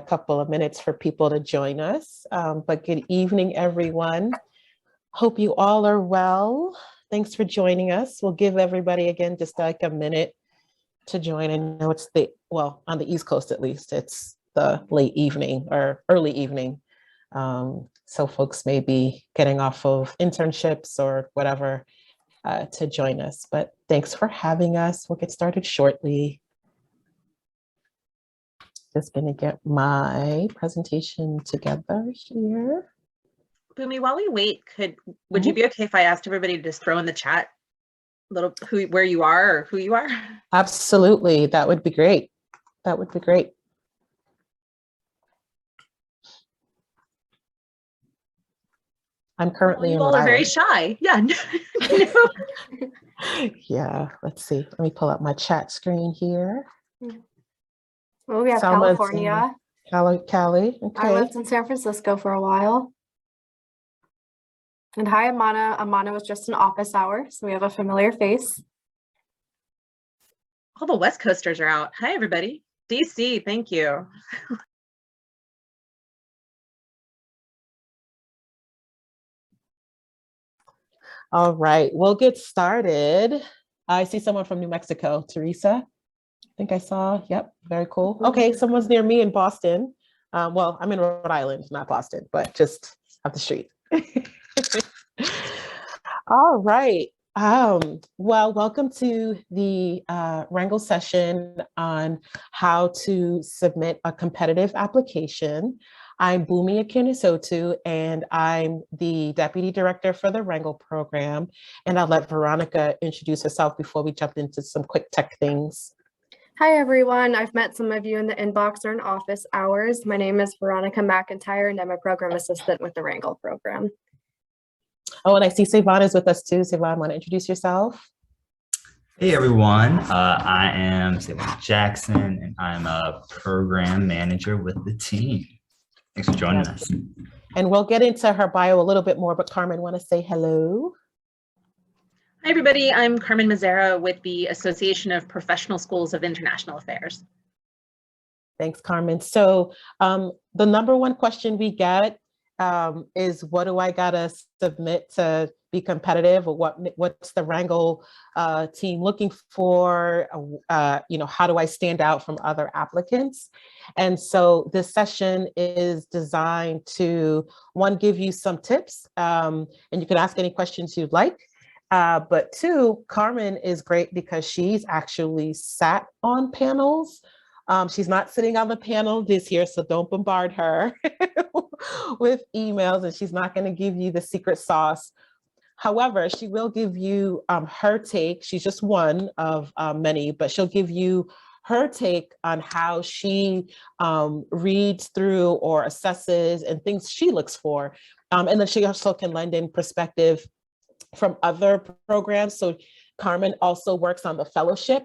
couple of minutes for people to join us. But good evening, everyone. Hope you all are well. Thanks for joining us. We'll give everybody again just like a minute to join. I know it's on the East Coast at least, it's the late evening or early evening. So folks may be getting off of internships or whatever to join us, but thanks for having us. We'll get started shortly. Just gonna get my presentation together here. Boomy, while we wait, would you be okay if I asked everybody to just throw in the chat where you are or who you are? Absolutely, that would be great. That would be great. I'm currently in Rhode Island. You all are very shy. Yeah. Yeah, let's see. Let me pull up my chat screen here. Well, we have Selma's California. Cali. Okay. I lived in San Francisco for a while. And hi, Amana. Amana was just an office hour, so we have a familiar face. All the West Coasters are out. Hi, everybody. DC, thank you. All right, we'll get started. I see someone from New Mexico, Teresa. I think I saw, yep, very cool. Okay, someone's near me in Boston. Well, I'm in Rhode Island, not Boston, but just up the street. All right. Well, welcome to the Rangel session on how to submit a competitive application. I'm Bumi Akinisotu, and I'm the Deputy Director for the Rangel program. And I'll let Veronica introduce herself before we jump into some quick tech things. Hi, everyone. I've met some of you in the inbox or in office hours. My name is Veronica McIntyre, and I'm a program assistant with the Rangel program. Oh, and I see Savon is with us too. Savon, want to introduce yourself? Hey everyone, I am Savon Jackson, and I'm a program manager with the team. Thanks for joining us. And we'll get into her bio a little bit more, but Carmen, want to say hello? Hi, everybody. I'm Carmen Iezzi with the Association of Professional Schools of International Affairs. Thanks, Carmen. So the number one question we get is, what do I gotta submit to be competitive, or what's the Rangel team looking for? How do I stand out from other applicants? And so this session is designed to, one, give you some tips, and you can ask any questions you'd like. But two, Carmen is great because she's actually sat on panels. She's not sitting on the panel this year, so don't bombard her with emails, and she's not going to give you the secret sauce. However, she will give you her take. She's just one of many, but she'll give you her take on how she reads through or assesses and things she looks for. And then she also can lend in perspective from other programs. So Carmen also works on the fellowship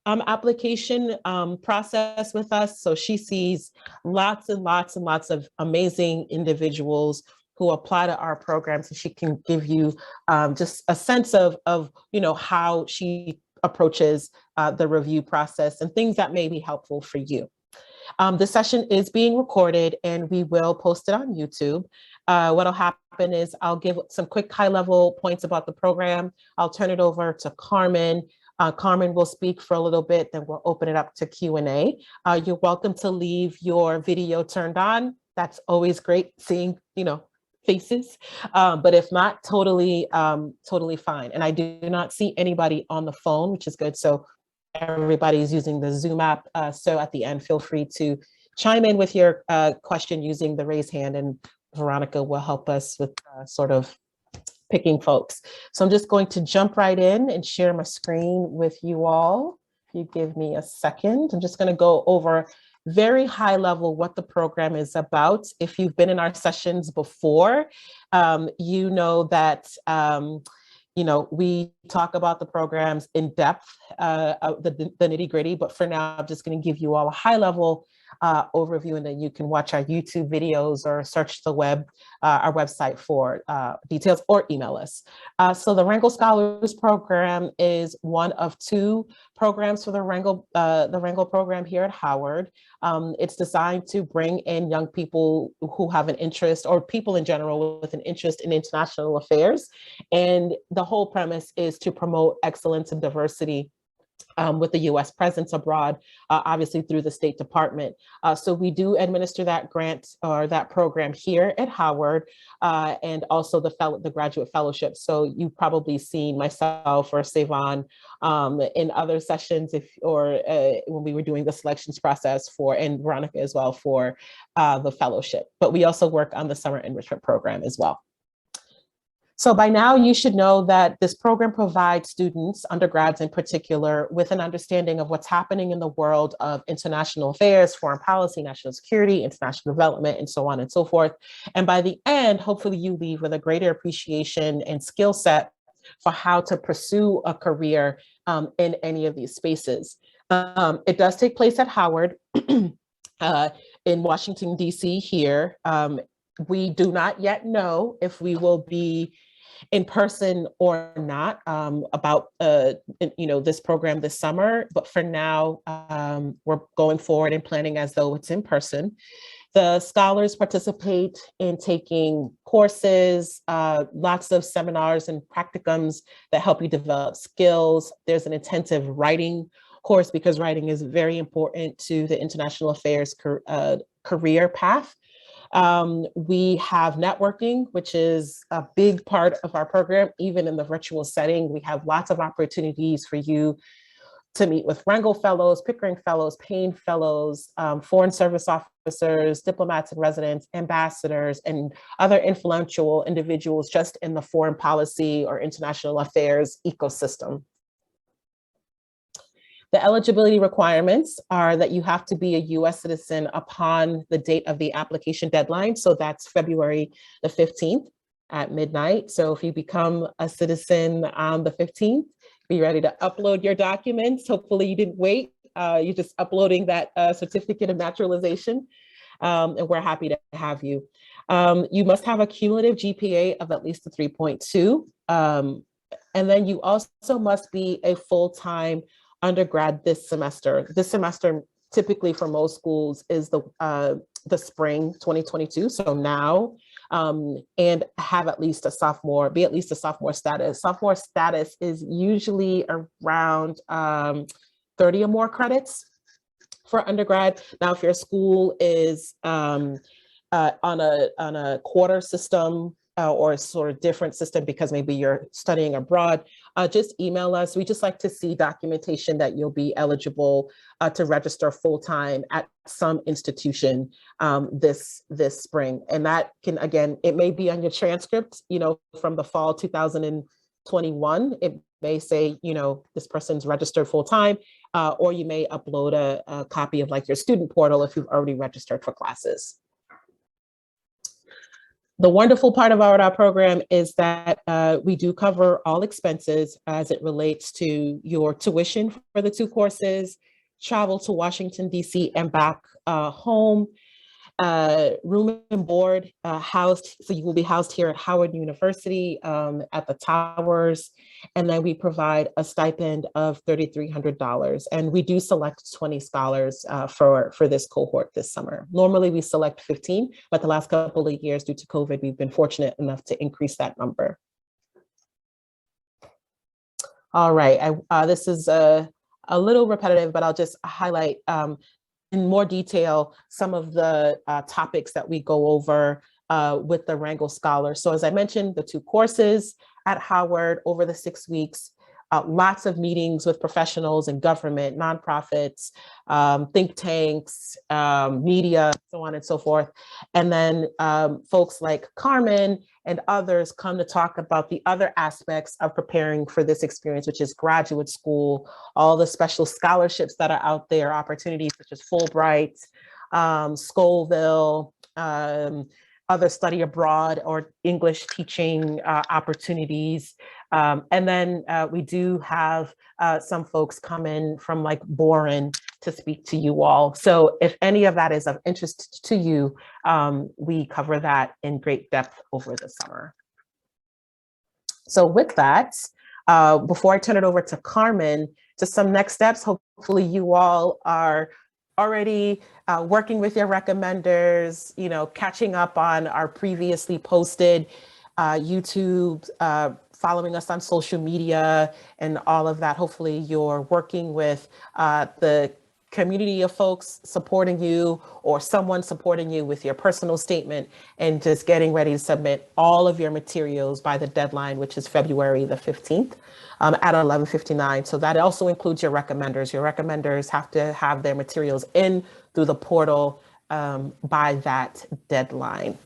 application process with us. So she sees lots and lots and lots of amazing individuals who apply to our program. So she can give you just a sense of how she approaches the review process and things that may be helpful for you. The session is being recorded and we will post it on YouTube. What'll happen is I'll give some quick high-level points about the program. I'll turn it over to Carmen. Carmen will speak for a little bit, then we'll open it up to Q&A. You're welcome to leave your video turned on. That's always great seeing, faces. But if not, totally fine. And I do not see anybody on the phone, which is good. So everybody's using the Zoom app. So at the end, feel free to chime in with your question using the raise hand, and Veronica will help us with sort of picking folks. So I'm just going to jump right in and share my screen with you all. If you give me a second, I'm just going to go over very high level what the program is about. If you've been in our sessions before, you know that we talk about the programs in depth, the nitty gritty, but for now, I'm just going to give you all a high level overview, and then you can watch our YouTube videos or search the web, our website for details, or email us. So the Rangel Scholars Program is one of two programs for the Rangel program here at Howard. It's designed to bring in young people who have an interest, or people in general with an interest in international affairs. And the whole premise is to promote excellence and diversity with the U.S. presence abroad, obviously through the State Department. So we do administer that grant or that program here at Howard, and also the graduate fellowship. So you've probably seen myself or Savon in other sessions, when we were doing the selections process and Veronica as well for the fellowship. But we also work on the summer enrichment program as well. So by now you should know that this program provides students, undergrads in particular, with an understanding of what's happening in the world of international affairs, foreign policy, national security, international development, and so on and so forth. And by the end, hopefully you leave with a greater appreciation and skill set for how to pursue a career in any of these spaces. It does take place at Howard in Washington, D.C. here. We do not yet know if we will be in person or not about this program this summer, but for now we're going forward and planning as though it's in person. The scholars participate in taking courses, lots of seminars and practicums that help you develop skills. There's an intensive writing course because writing is very important to the international affairs career path. We have networking, which is a big part of our program. Even in the virtual setting, we have lots of opportunities for you to meet with Rangel Fellows, Pickering Fellows, Payne Fellows, Foreign Service officers, diplomats and residents, ambassadors, and other influential individuals just in the foreign policy or international affairs ecosystem. The eligibility requirements are that you have to be a US citizen upon the date of the application deadline. So that's February the 15th at midnight. So if you become a citizen on the 15th, be ready to upload your documents. Hopefully you didn't wait. You're just uploading that certificate of naturalization. And we're happy to have you. You must have a cumulative GPA of at least a 3.2. And then you also must be a full-time undergrad this semester. This semester, typically for most schools, is the spring 2022. So now, and have at least a sophomore, be at least a sophomore status. Sophomore status is usually around 30 or more credits for undergrad. Now, if your school is on a quarter system, or sort of different system because maybe you're studying abroad, just email us. We just like to see documentation that you'll be eligible to register full-time at some institution this spring. And that can, again, it may be on your transcript, from the fall 2021. It may say, this person's registered full-time, or you may upload a copy of like your student portal if you've already registered for classes. The wonderful part about our program is that we do cover all expenses as it relates to your tuition for the two courses, travel to Washington, D.C. and back home, room and board housed. So you will be housed here at Howard University at the Towers. And then we provide a stipend of $3,300. And we do select 20 scholars for this cohort this summer. Normally we select 15, but the last couple of years due to COVID, we've been fortunate enough to increase that number. All right, this is a little repetitive, but I'll just highlight in more detail some of the topics that we go over with the Rangel Scholars. So as I mentioned, the two courses at Howard over the 6 weeks, lots of meetings with professionals in government, nonprofits, think tanks, media, so on and so forth. And then folks like Carmen and others come to talk about the other aspects of preparing for this experience, which is graduate school, all the special scholarships that are out there, opportunities such as Fulbright, Scoville, other study abroad or English teaching opportunities. And then we do have some folks come in from like Boren to speak to you all. So if any of that is of interest to you, we cover that in great depth over the summer. So with that, before I turn it over to Carmen, just some next steps. Hopefully you all are already working with your recommenders, catching up on our previously posted YouTube, following us on social media and all of that. Hopefully you're working with the community of folks supporting you or someone supporting you with your personal statement and just getting ready to submit all of your materials by the deadline, which is February the 15th at 11:59. So that also includes your recommenders. Your recommenders have to have their materials in through the portal by that deadline.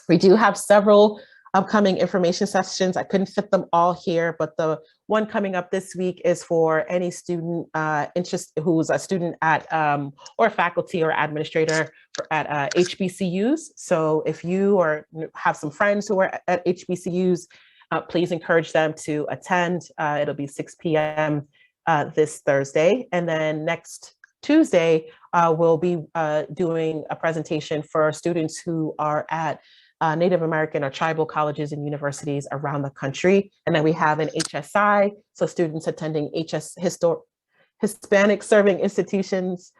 We do have several upcoming information sessions. I couldn't fit them all here, but the one coming up this week is for any student who's a student at or faculty or administrator at HBCUs. So if you or have some friends who are at HBCUs, please encourage them to attend. It'll be 6 p.m. This Thursday. And then next Tuesday, we'll be doing a presentation for students who are at Native American or tribal colleges and universities around the country. And then we have an HSI, so students attending Hispanic serving institutions,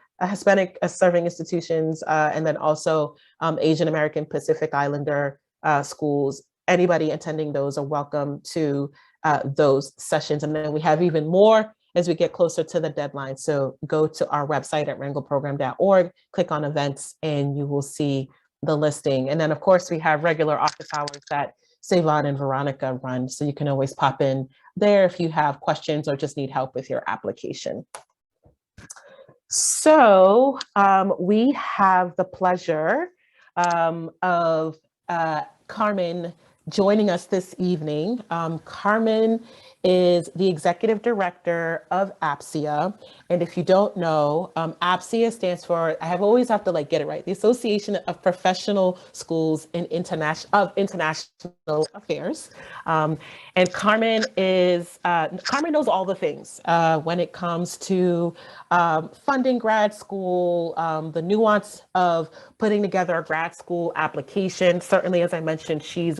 and then also Asian American Pacific Islander schools. Anybody attending those are welcome to those sessions. And then we have even more as we get closer to the deadline. So go to our website at rangelprogram.org, click on events, and you will see the listing. And then of course we have regular office hours that Savon and Veronica run. So you can always pop in there if you have questions or just need help with your application. So we have the pleasure of Carmen joining us this evening. Carmen is the executive director of APSIA. And if you don't know, APSIA stands for, I always have to get it right, the Association of Professional Schools in International Affairs. And Carmen knows all the things when it comes to funding grad school, the nuance of putting together a grad school application. Certainly, as I mentioned, she's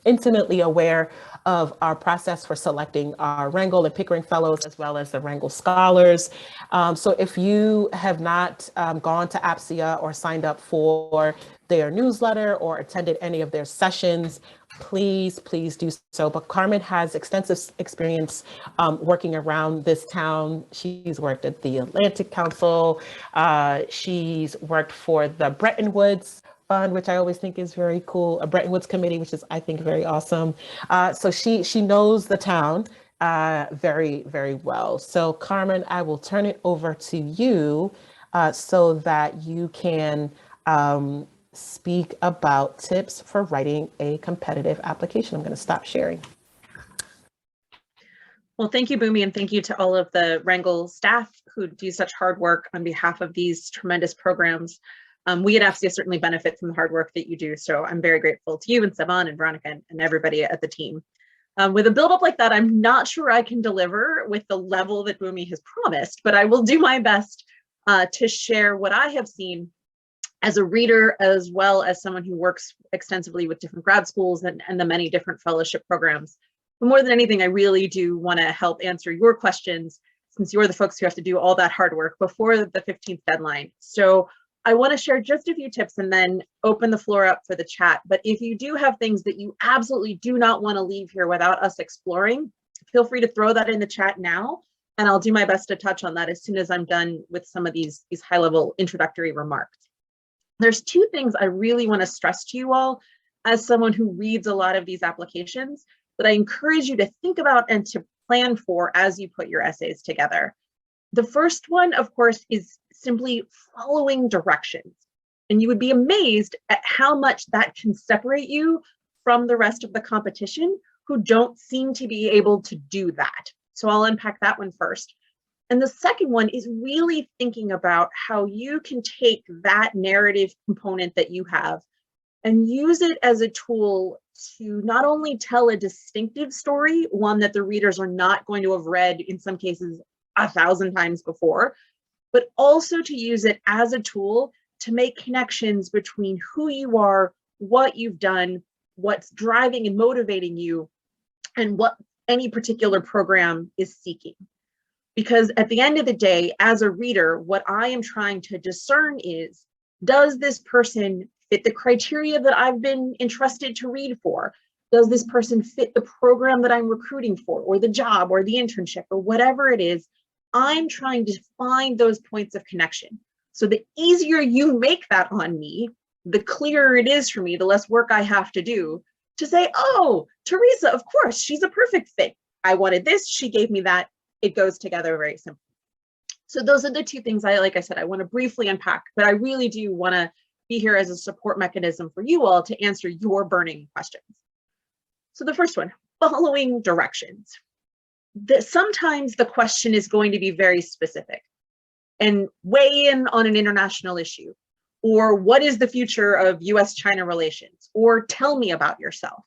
intimately aware of our process for selecting our Rangel and Pickering Fellows, as well as the Rangel Scholars. So if you have not gone to APSIA or signed up for their newsletter or attended any of their sessions, please do so. But Carmen has extensive experience working around this town. She's worked at the Atlantic Council. She's worked for the Bretton Woods Fund, which I always think is very cool, a Bretton Woods committee, which is, I think, very awesome. So she knows the town very, very well. So Carmen, I will turn it over to you so that you can speak about tips for writing a competitive application. I'm going to stop sharing. Well, thank you, Boomi, and thank you to all of the Rangel staff who do such hard work on behalf of these tremendous programs. We at APSIA certainly benefit from the hard work that you do. So I'm very grateful to you and Savon and Veronica and everybody at the team. With a buildup like that, I'm not sure I can deliver with the level that Boomi has promised, but I will do my best to share what I have seen as a reader, as well as someone who works extensively with different grad schools and the many different fellowship programs. But more than anything, I really do want to help answer your questions, since you're the folks who have to do all that hard work before the 15th deadline. So I want to share just a few tips and then open the floor up for the chat. But if you do have things that you absolutely do not want to leave here without us exploring, feel free to throw that in the chat now, and I'll do my best to touch on that as soon as I'm done with some of these high-level introductory remarks. There's two things I really want to stress to you all as someone who reads a lot of these applications that I encourage you to think about and to plan for as you put your essays together. The first one, of course, is simply following directions. And you would be amazed at how much that can separate you from the rest of the competition who don't seem to be able to do that. So I'll unpack that one first. And the second one is really thinking about how you can take that narrative component that you have and use it as a tool to not only tell a distinctive story, one that the readers are not going to have read in some cases 1,000 times before, but also to use it as a tool to make connections between who you are, what you've done, what's driving and motivating you, and what any particular program is seeking. Because at the end of the day, as a reader, what I am trying to discern is, does this person fit the criteria that I've been entrusted to read for? Does this person fit the program that I'm recruiting for, or the job, or the internship, or whatever it is? I'm trying to find those points of connection. So the easier you make that on me, the clearer it is for me, the less work I have to do to say, oh, Teresa, of course, she's a perfect fit. I wanted this, she gave me that. It goes together very simply. So those are the two things like I said, I want to briefly unpack, but I really do want to be here as a support mechanism for you all to answer your burning questions. So the first one, following directions. Sometimes the question is going to be very specific and weigh in on an international issue, or what is the future of US-China relations, or tell me about yourself.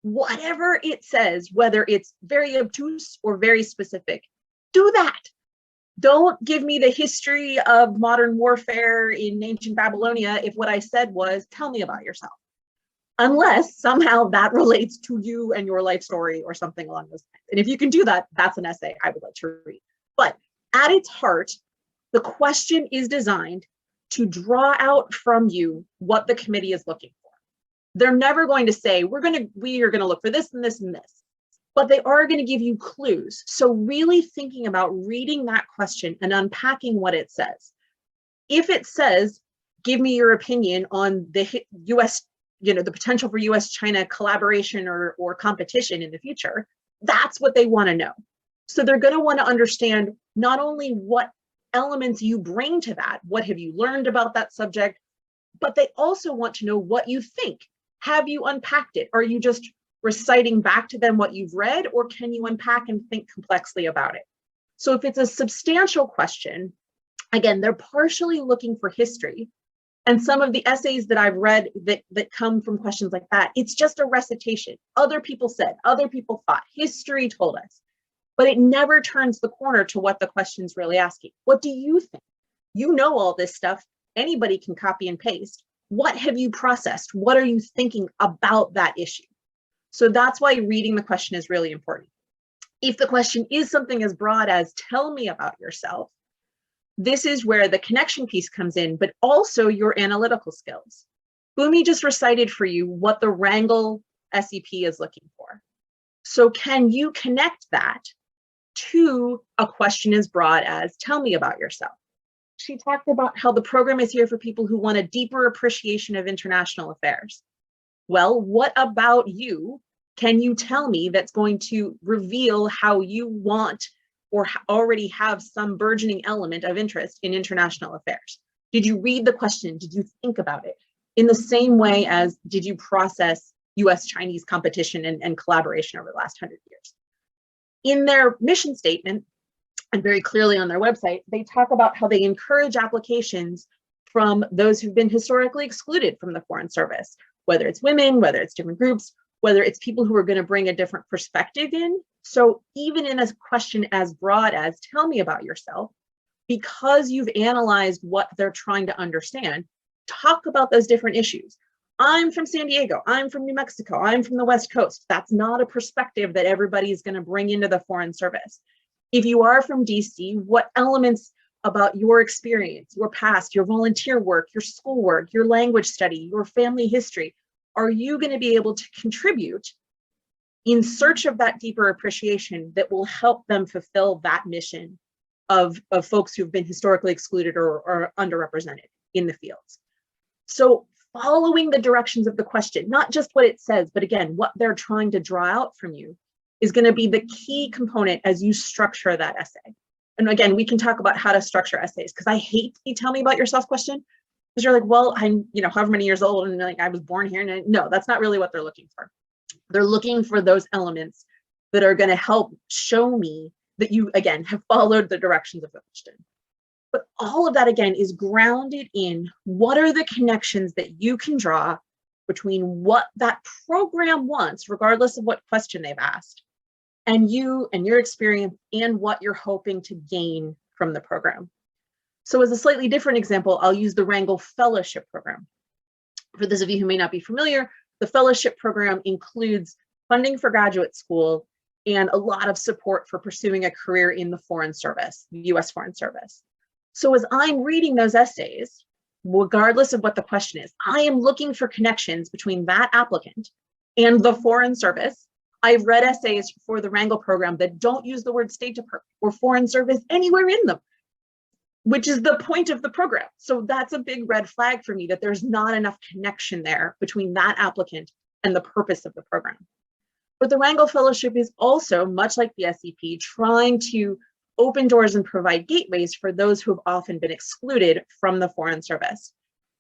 Whatever it says, whether it's very obtuse or very specific, do that. Don't give me the history of modern warfare in ancient Babylonia if what I said was, tell me about yourself. Unless somehow that relates to you and your life story or something along those lines. And if you can do that, that's an essay I would like to read. But at its heart, the question is designed to draw out from you what the committee is looking for. They're never going to say, we are going to look for this and this and this, but they are going to give you clues. So really thinking about reading that question and unpacking what it says. If it says, give me your opinion on the US, the potential for US-China collaboration or competition in the future, that's what they want to know. So they're going to want to understand not only what elements you bring to that, what have you learned about that subject, but they also want to know what you think. Have you unpacked it? Are you just reciting back to them what you've read, or can you unpack and think complexly about it? So if it's a substantial question, again, they're partially looking for history. And some of the essays that I've read that come from questions like that, it's just a recitation. Other people said, other people thought, history told us, but it never turns the corner to what the question's really asking. What do you think? You know all this stuff. Anybody can copy and paste. What have you processed? What are you thinking about that issue? So that's why reading the question is really important. If the question is something as broad as, tell me about yourself, this is where the connection piece comes in, but also your analytical skills. Bhumi just recited for you what the Rangel SEP is looking for. So can you connect that to a question as broad as, tell me about yourself? She talked about how the program is here for people who want a deeper appreciation of international affairs. Well, what about you can you tell me that's going to reveal how you want or already have some burgeoning element of interest in international affairs? Did you read the question? Did you think about it? In the same way as did you process US-Chinese competition and collaboration over the last 100 years? In their mission statement, and very clearly on their website, they talk about how they encourage applications from those who've been historically excluded from the Foreign Service, whether it's women, whether it's different groups, whether it's people who are going to bring a different perspective in. So even in a question as broad as, tell me about yourself, because you've analyzed what they're trying to understand, talk about those different issues. I'm from San Diego, I'm from New Mexico, I'm from the West Coast. That's not a perspective that everybody's going to bring into the Foreign Service. If you are from DC, what elements about your experience, your past, your volunteer work, your schoolwork, your language study, your family history, are you going to be able to contribute in search of that deeper appreciation that will help them fulfill that mission of folks who've been historically excluded or underrepresented in the fields? So following the directions of the question, not just what it says, but again, what they're trying to draw out from you is going to be the key component as you structure that essay. And again, we can talk about how to structure essays, because I hate the tell me about yourself question, because you're like, well, I'm, however many years old, and like I was born here. And no, that's not really what they're looking for. They're looking for those elements that are going to help show me that you, again, have followed the directions of the question. But all of that, again, is grounded in what are the connections that you can draw between what that program wants, regardless of what question they've asked, and you and your experience and what you're hoping to gain from the program. So as a slightly different example, I'll use the Rangel Fellowship Program. For those of you who may not be familiar, the fellowship program includes funding for graduate school and a lot of support for pursuing a career in the Foreign Service, US Foreign Service. So as I'm reading those essays, regardless of what the question is, I am looking for connections between that applicant and the Foreign Service. I've read essays for the Rangel program that don't use the word State Department or Foreign Service anywhere in them, which is the point of the program. So that's a big red flag for me that there's not enough connection there between that applicant and the purpose of the program. But the Rangel Fellowship is also, much like the SEP, trying to open doors and provide gateways for those who have often been excluded from the Foreign Service.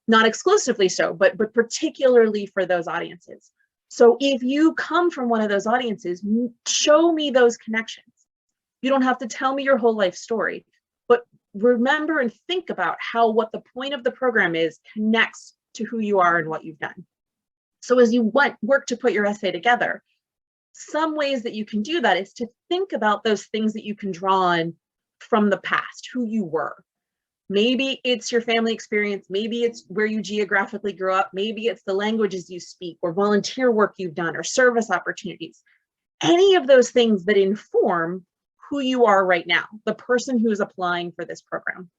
Not exclusively so, but particularly for those audiences. So if you come from one of those audiences, show me those connections. You don't have to tell me your whole life story, but remember and think about how what the point of the program is connects to who you are and what you've done. So as you work to put your essay together, some ways that you can do that is to think about those things that you can draw on from the past, who you were. Maybe it's your family experience, maybe it's where you geographically grew up, maybe it's the languages you speak or volunteer work you've done or service opportunities. Any of those things that inform who you are right now, the person who is applying for this program.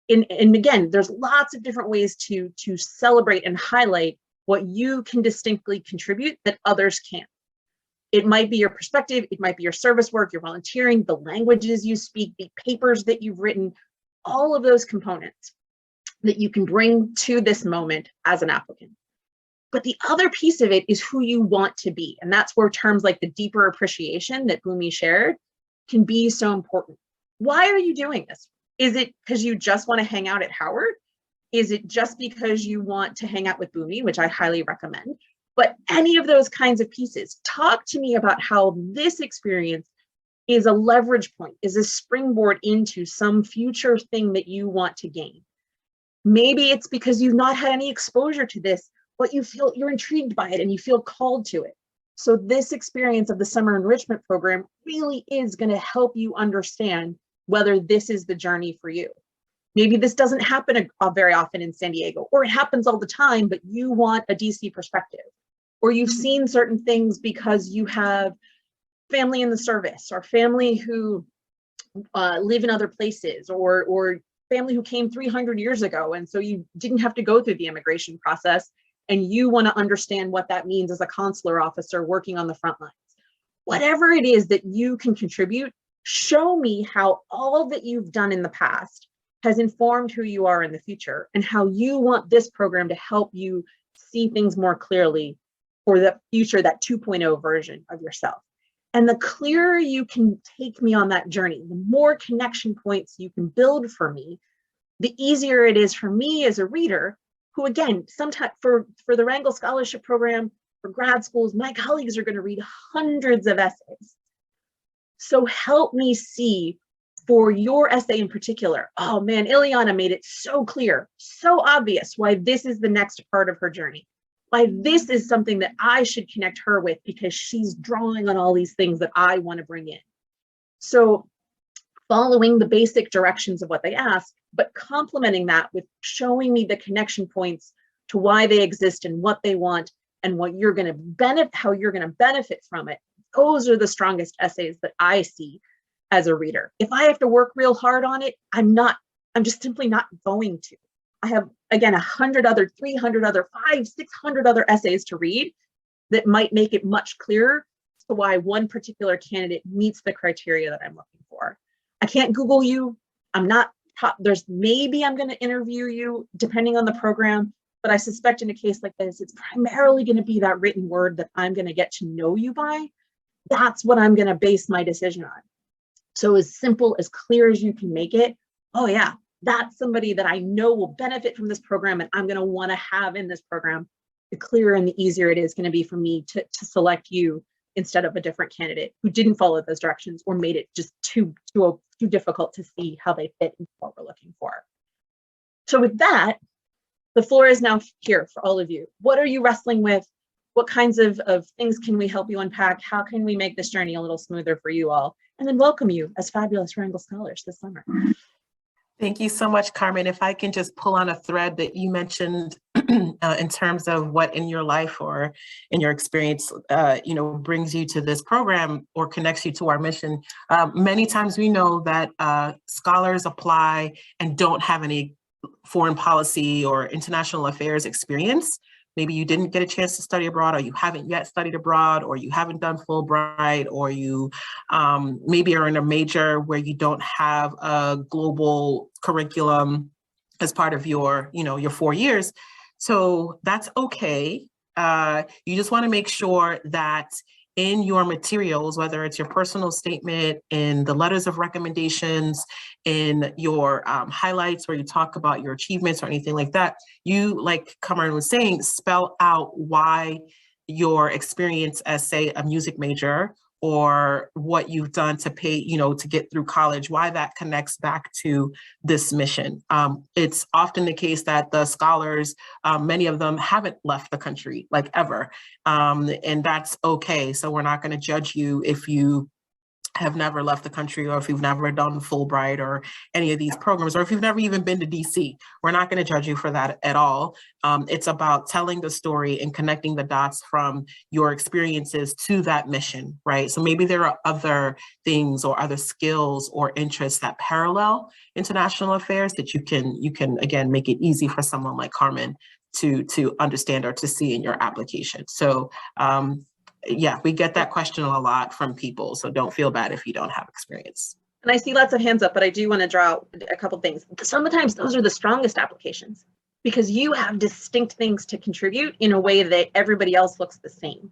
And again, there's lots of different ways to celebrate and highlight what you can distinctly contribute that others can't. It might be your perspective, it might be your service work, your volunteering, the languages you speak, the papers that you've written, all of those components that you can bring to this moment as an applicant. But the other piece of it is who you want to be. And that's where terms like the deeper appreciation that Bhumi shared can be so important. Why are you doing this? Is it because you just want to hang out at Howard? Is it just because you want to hang out with Bhumi, which I highly recommend? But any of those kinds of pieces, talk to me about how this experience is a leverage point, is a springboard into some future thing that you want to gain. Maybe it's because you've not had any exposure to this, but you feel you're intrigued by it and you feel called to it. So this experience of the summer enrichment program really is going to help you understand whether this is the journey for you. Maybe this doesn't happen very often in San Diego, or it happens all the time, but you want a DC perspective, or you've seen certain things because you have family in the service or family who live in other places, or family who came 300 years ago. And so you didn't have to go through the immigration process, and you want to understand what that means as a consular officer working on the front lines. Whatever it is that you can contribute, show me how all that you've done in the past has informed who you are in the future and how you want this program to help you see things more clearly for the future, that 2.0 version of yourself. And the clearer you can take me on that journey, the more connection points you can build for me, the easier it is for me as a reader, who again, sometimes for the Rangel Scholarship Program, for grad schools, my colleagues are going to read hundreds of essays. So help me see for your essay in particular, oh man, Ileana made it so clear, so obvious why this is the next part of her journey, why this is something that I should connect her with because she's drawing on all these things that I want to bring in. So following the basic directions of what they ask, but complementing that with showing me the connection points to why they exist and what they want and what you're going to benefit, how you're going to benefit from it. Those are the strongest essays that I see as a reader. If I have to work real hard on it, I'm just simply not going to. I have, again, 100 other, 300 other, 500, 600 other essays to read that might make it much clearer to why one particular candidate meets the criteria that I'm looking for. I can't Google you. Maybe I'm going to interview you depending on the program, but I suspect in a case like this, it's primarily going to be that written word that I'm going to get to know you by. That's what I'm going to base my decision on. So as simple, as clear as you can make it, oh yeah, that's somebody that I know will benefit from this program and I'm going to want to have in this program, the clearer and the easier it is going to be for me to select you instead of a different candidate who didn't follow those directions or made it just too difficult to see how they fit into what we're looking for. So with that, the floor is now here for all of you. What are you wrestling with? What kinds of things can we help you unpack? How can we make this journey a little smoother for you all? And then welcome you as fabulous Rangel scholars this summer. Thank you so much, Carmen. If I can just pull on a thread that you mentioned in terms of what in your life or in your experience, brings you to this program or connects you to our mission. Many times we know that scholars apply and don't have any foreign policy or international affairs experience. Maybe you didn't get a chance to study abroad, or you haven't yet studied abroad, or you haven't done Fulbright, or you maybe are in a major where you don't have a global curriculum as part of your 4 years. So that's okay. You just want to make sure that in your materials, whether it's your personal statement, in the letters of recommendations, in your highlights where you talk about your achievements or anything like that, you, like Carmen was saying, spell out why your experience as, say, a music major, or what you've done to pay, to get through college, why that connects back to this mission. It's often the case that the scholars, many of them haven't left the country, like, ever. And that's okay. So we're not going to judge you if you have never left the country, or if you've never done Fulbright or any of these programs, or if you've never even been to DC. We're not going to judge you for that at all. It's about telling the story and connecting the dots from your experiences to that mission, right? So maybe there are other things or other skills or interests that parallel international affairs that you can again make it easy for someone like Carmen to understand or to see in your application. So yeah, we get that question a lot from people, so don't feel bad if you don't have experience. And I see lots of hands up, but I do want to draw out a couple things. Sometimes those are the strongest applications because you have distinct things to contribute in a way that everybody else looks the same.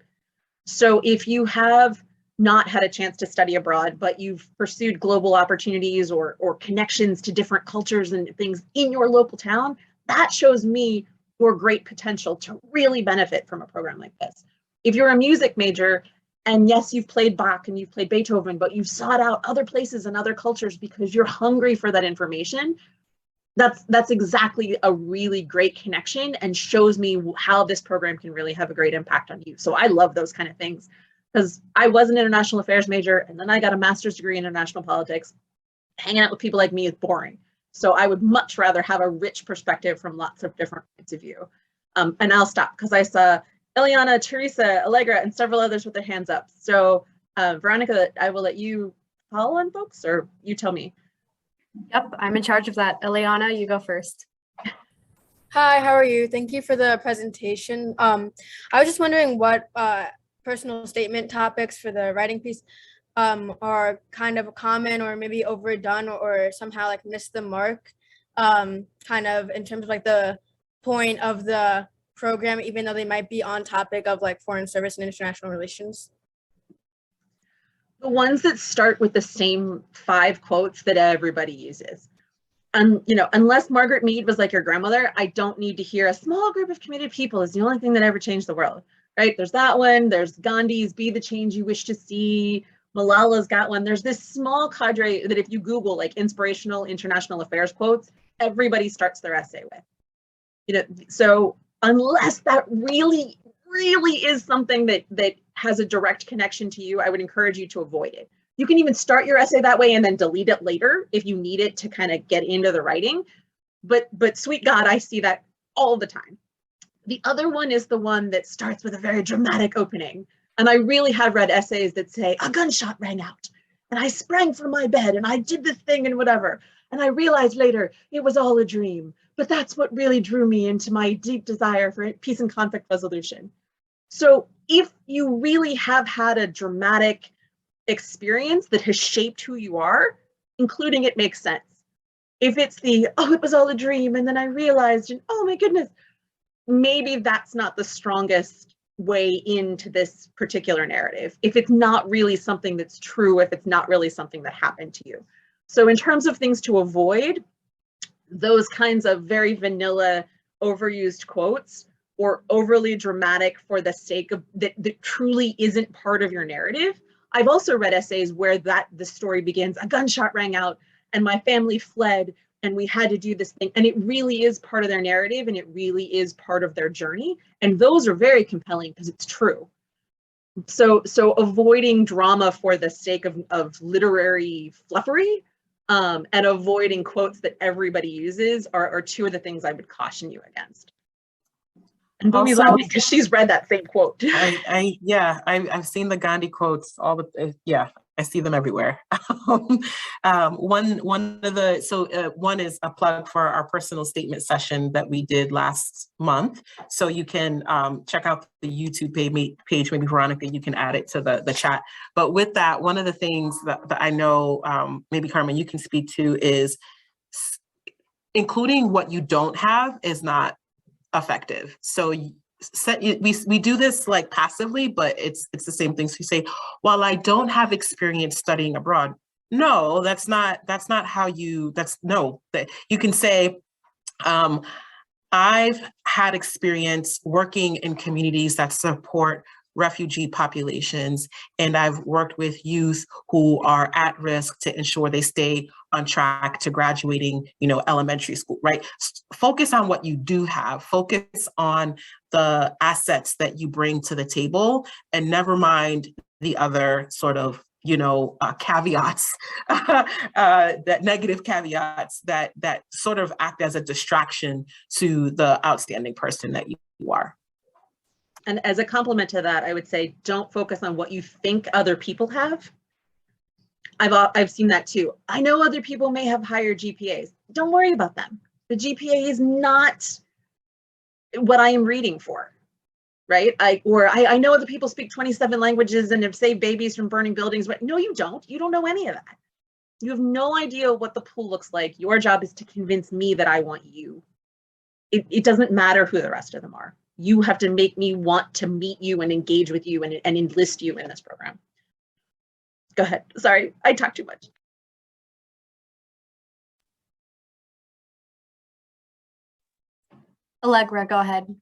So if you have not had a chance to study abroad, but you've pursued global opportunities or connections to different cultures and things in your local town, that shows me your great potential to really benefit from a program like this. If you're a music major, and yes, you've played Bach and you've played Beethoven, but you've sought out other places and other cultures because you're hungry for that information, that's exactly a really great connection and shows me how this program can really have a great impact on you. So I love those kind of things because I was an international affairs major and then I got a master's degree in international politics. Hanging out with people like me is boring. So I would much rather have a rich perspective from lots of different points of view. And I'll stop because I saw Eliana, Teresa, Allegra, and several others with their hands up. So Veronica, I will let you call on folks, or you tell me. Yep, I'm in charge of that. Eliana, you go first. Hi, how are you? Thank you for the presentation. I was just wondering what personal statement topics for the writing piece are kind of common or maybe overdone or somehow like missed the mark, kind of in terms of like the point of the program, even though they might be on topic of like foreign service and international relations. The ones that start with the same 5 quotes that everybody uses. And, unless Margaret Mead was like your grandmother, I don't need to hear a small group of committed people is the only thing that ever changed the world, right? There's that one, there's Gandhi's be the change you wish to see, Malala's got one. There's this small cadre that if you Google like inspirational international affairs quotes, everybody starts their essay with. So unless that really, really is something that has a direct connection to you, I would encourage you to avoid it. You can even start your essay that way and then delete it later if you need it to kind of get into the writing. But sweet God, I see that all the time. The other one is the one that starts with a very dramatic opening. And I really have read essays that say, a gunshot rang out and I sprang from my bed and I did this thing and whatever. And I realized later it was all a dream. But that's what really drew me into my deep desire for peace and conflict resolution. So if you really have had a dramatic experience that has shaped who you are, including it makes sense. If it's it was all a dream and then I realized, and oh my goodness, maybe that's not the strongest way into this particular narrative. If it's not really something that's true, if it's not really something that happened to you. So in terms of things to avoid, those kinds of very vanilla, overused quotes or overly dramatic for the sake of that truly isn't part of your narrative. I've also read essays where the story begins, a gunshot rang out and my family fled and we had to do this thing. And it really is part of their narrative and it really is part of their journey. And those are very compelling because it's true. So avoiding drama for the sake of literary fluffery and avoiding quotes that everybody uses are two of the things I would caution you against. And Bhumi's Also- laughing because she's read that same quote. I've seen the Gandhi quotes I see them everywhere. One is a plug for our personal statement session that we did last month. So you can check out the YouTube page, maybe Veronica, you can add it to the chat. But with that, one of the things that I know, maybe Carmen, you can speak to is including what you don't have is not effective. So we do this like passively, but it's the same thing. So you say, while I don't have experience studying abroad, no, that's not how you, that you can say, I've had experience working in communities that support refugee populations, and I've worked with youth who are at risk to ensure they stay on track to graduating, elementary school, right? Focus on what you do have, focus on the assets that you bring to the table, and never mind the other sort of, caveats, that negative caveats that sort of act as a distraction to the outstanding person that you are. And as a complement to that, I would say, don't focus on what you think other people have. I've seen that too. I know other people may have higher GPAs. Don't worry about them. The GPA is not what I am reading for, right? I know other people speak 27 languages and have saved babies from burning buildings, but no, you don't. You don't know any of that. You have no idea what the pool looks like. Your job is to convince me that I want you. It doesn't matter who the rest of them are. You have to make me want to meet you and engage with you and enlist you in this program. Go ahead. Sorry, I talked too much. Allegra, go ahead.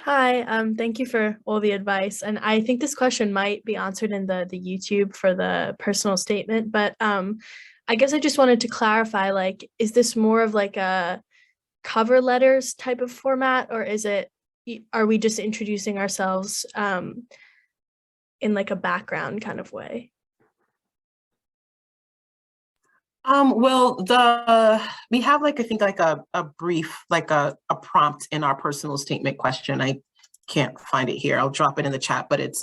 Hi, thank you for all the advice. And I think this question might be answered in the YouTube for the personal statement, but I guess I just wanted to clarify, like, is this more of like a cover letters type of format, or are we just introducing ourselves in like a background kind of way? Well, we have I think a brief, a prompt in our personal statement question. I can't find it here. I'll drop it in the chat, but it's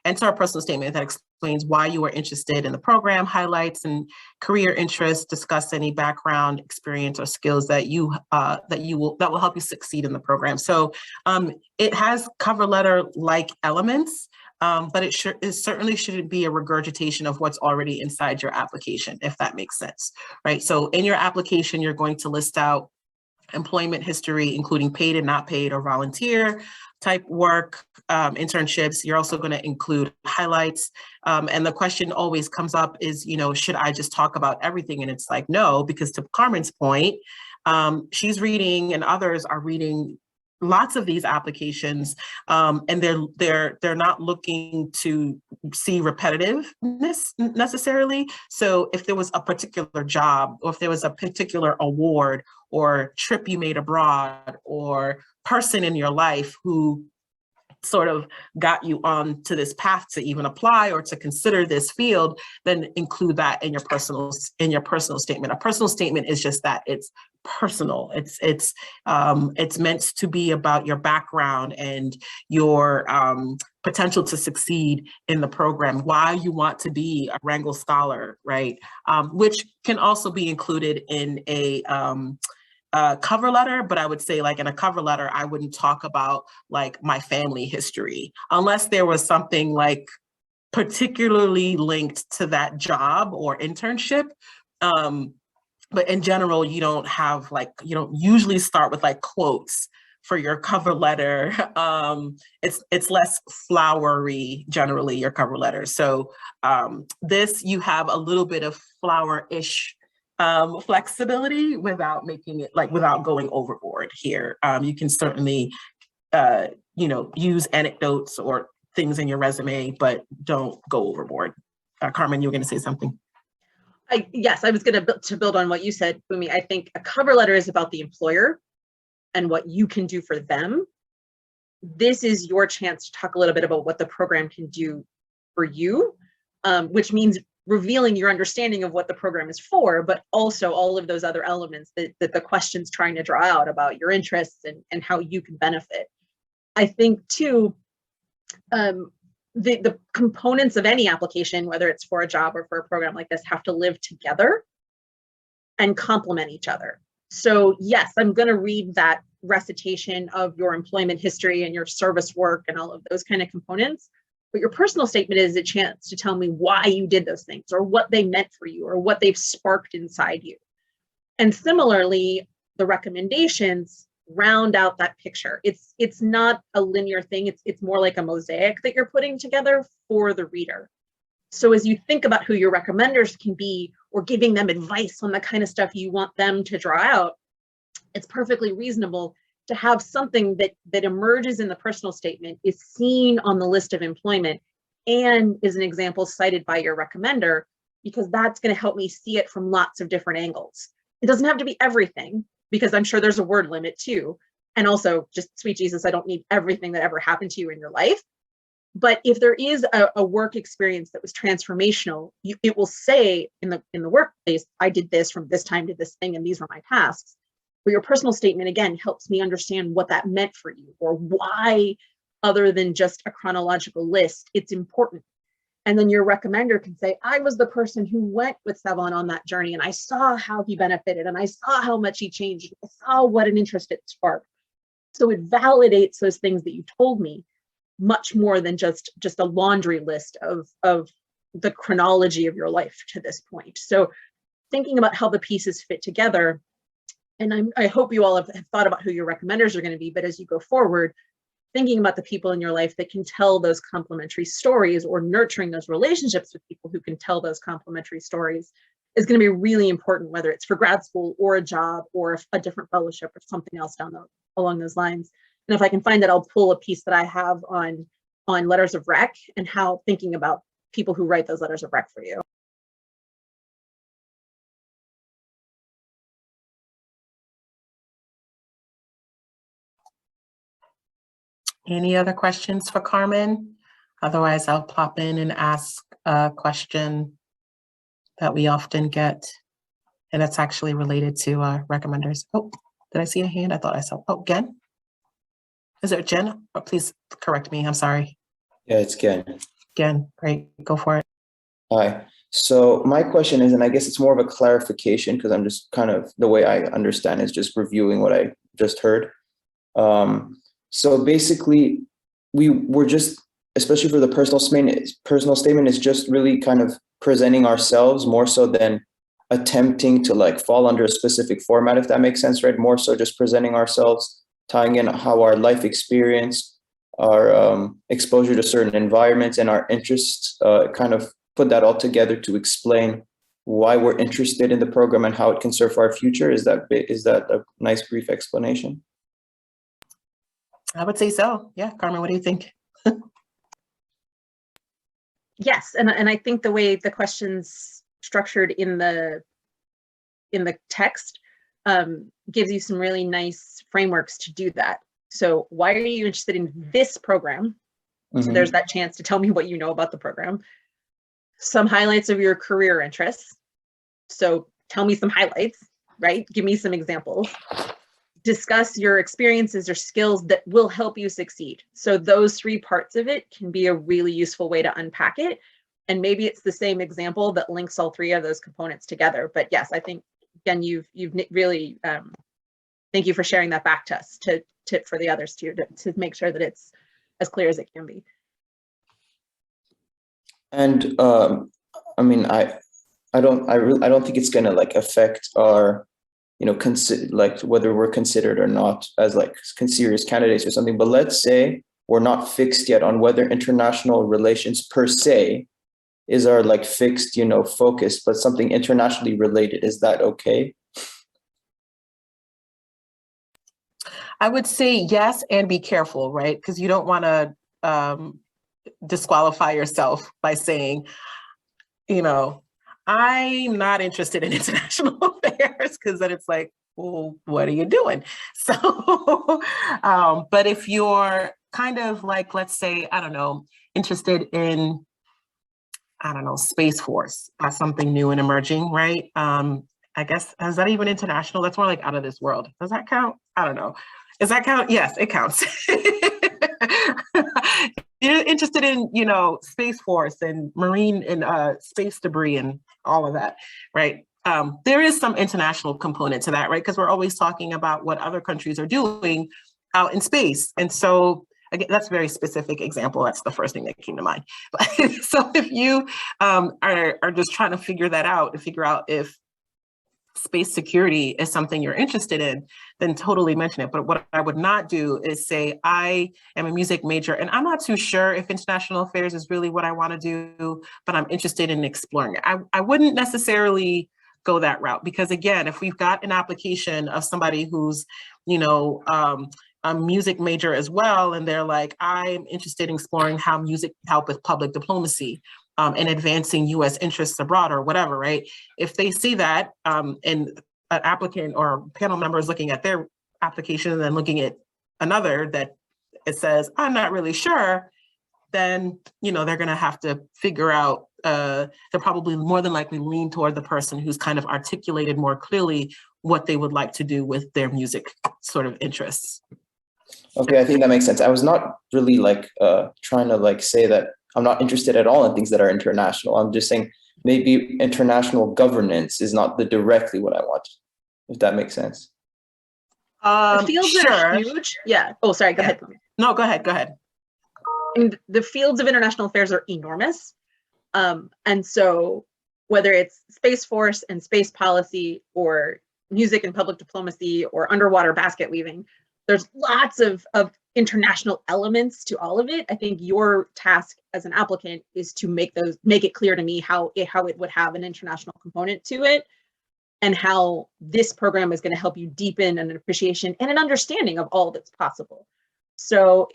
enter a personal statement that explains why you are interested in the program, highlights and career interests, discuss any background, experience, or skills that will help you succeed in the program. So it has cover letter like elements. But it certainly shouldn't be a regurgitation of what's already inside your application, if that makes sense, right? So in your application, you're going to list out employment history, including paid and not paid or volunteer type work, internships. You're also going to include highlights. And the question always comes up is, should I just talk about everything? And it's like, no, because to Carmen's point, she's reading and others are reading lots of these applications, and they're not looking to see repetitiveness necessarily. So if there was a particular job, or if there was a particular award or trip you made abroad or person in your life who sort of got you on to this path to even apply or to consider this field, then include that in your personal statement. A personal statement is just that, it's personal. It's meant to be about your background and your potential to succeed in the program, why you want to be a Rangel Scholar, right? Which can also be included in a cover letter, but I would say in a cover letter, I wouldn't talk about my family history unless there was something particularly linked to that job or internship. But in general, you don't have you don't usually start with quotes for your cover letter. It's less flowery generally, your cover letter. So this, you have a little bit of flower-ish flexibility without making it without going overboard here. You can certainly use anecdotes or things in your resume, but don't go overboard. Carmen, you were going to say something. Yes, I was going to build on what you said, Bhumi. I think a cover letter is about the employer and what you can do for them. This is your chance to talk a little bit about what the program can do for you, which means revealing your understanding of what the program is for, but also all of those other elements that the question's trying to draw out about your interests and how you can benefit. I think too, the components of any application, whether it's for a job or for a program like this, have to live together and complement each other. So yes, I'm going to read that recitation of your employment history and your service work and all of those kind of components. But your personal statement is a chance to tell me why you did those things, or what they meant for you, or what they've sparked inside you. And similarly, the recommendations round out that picture. It's not a linear thing. It's more like a mosaic that you're putting together for the reader. So as you think about who your recommenders can be, or giving them advice on the kind of stuff you want them to draw out, it's perfectly reasonable to have something that emerges in the personal statement, is seen on the list of employment, and is an example cited by your recommender, because that's going to help me see it from lots of different angles. It doesn't have to be everything, because I'm sure there's a word limit too. And also, just sweet Jesus, I don't need everything that ever happened to you in your life. But if there is a work experience that was transformational, it will say in the workplace, I did this from this time to this thing, and these were my tasks. But your personal statement, again, helps me understand what that meant for you, or why, other than just a chronological list, it's important. And then your recommender can say, I was the person who went with Sevan on that journey, and I saw how he benefited, and I saw how much he changed. I saw what an interest it sparked. So it validates those things that you told me, much more than just a laundry list of the chronology of your life to this point. So thinking about how the pieces fit together, and I hope you all have thought about who your recommenders are going to be, but as you go forward, thinking about the people in your life that can tell those complementary stories, or nurturing those relationships with people who can tell those complementary stories, is going to be really important, whether it's for grad school or a job or a different fellowship or something else along those lines. And if I can find it, I'll pull a piece that I have on letters of rec, and how thinking about people who write those letters of rec for you. Any other questions for Carmen? Otherwise, I'll pop in and ask a question that we often get, and it's actually related to recommenders. Oh, did I see a hand? I thought I saw. Oh, Gen? Is it Jen? Oh, please correct me. I'm sorry. Yeah, it's Gen. Gen, great. Go for it. Hi. So my question is, and I guess it's more of a clarification, because I'm just kind of, the way I understand is just reviewing what I just heard. So basically, we're just, especially for the personal statement, is just really kind of presenting ourselves more so than attempting to like fall under a specific format, if that makes sense, right? More so just presenting ourselves, tying in how our life experience, our exposure to certain environments, and our interests, kind of put that all together to explain why we're interested in the program and how it can serve for our future. Is that a nice brief explanation? I would say so. Yeah, Carmen, what do you think? Yes, and I think the way the question's structured in the text gives you some really nice frameworks to do that. So why are you interested in this program? So there's that chance to tell me what you know about the program. Some highlights of your career interests. So tell me some highlights, right? Give me some examples. Discuss your experiences or skills that will help you succeed. So those three parts of it can be a really useful way to unpack it. And maybe it's the same example that links all three of those components together. But yes, I think, again, you've really, thank you for sharing that back to us, to tip for the others too, to make sure that it's as clear as it can be. And I mean, I don't think it's gonna like affect our, you know, like whether we're considered or not as like serious candidates or something. But let's say we're not fixed yet on whether international relations per se is our like fixed, you know, focus, but something internationally related. Is that okay? I would say yes, and be careful, right? Because you don't want to disqualify yourself by saying, you know, I'm not interested in international affairs, because then it's like, well, what are you doing? So, but if you're kind of like, let's say, I don't know, interested in, I don't know, Space Force as something new and emerging, right? I guess, is that even international? That's more like out of this world. Does that count? I don't know. Does that count? Yes, it counts. You're interested in, you know, Space Force and marine and space debris and all of that, right? There is some international component to that, right? Because we're always talking about what other countries are doing out in space. And so, again, that's a very specific example. That's the first thing that came to mind. So if you are just trying to figure that out and figure out if space security is something you're interested in, then totally mention it. But what I would not do is say, I am a music major and I'm not too sure if international affairs is really what I want to do, but I'm interested in exploring it. I wouldn't necessarily go that route, because again, if we've got an application of somebody who's, you know, a music major as well, and they're like, I'm interested in exploring how music can help with public diplomacy and advancing US interests abroad or whatever, right? If they see that and an applicant or panel member is looking at their application and then looking at another that it says, I'm not really sure, then, you know, they're gonna have to figure out, they'll probably more than likely lean toward the person who's kind of articulated more clearly what they would like to do with their music sort of interests. Okay, I think that makes sense. I was not really like trying to like say that I'm not interested at all in things that are international. I'm just saying maybe international governance is not directly what I want, if that makes sense. The fields sure. are huge. Yeah. Oh, sorry. Go ahead. No, go ahead. Go ahead. And the fields of international affairs are enormous. And so whether it's Space Force and space policy or music and public diplomacy or underwater basket weaving, there's lots of international elements to all of it. I think your task as an applicant is to make it clear to me how it would have an international component to it, and how this program is going to help you deepen an appreciation and an understanding of all that's possible. So,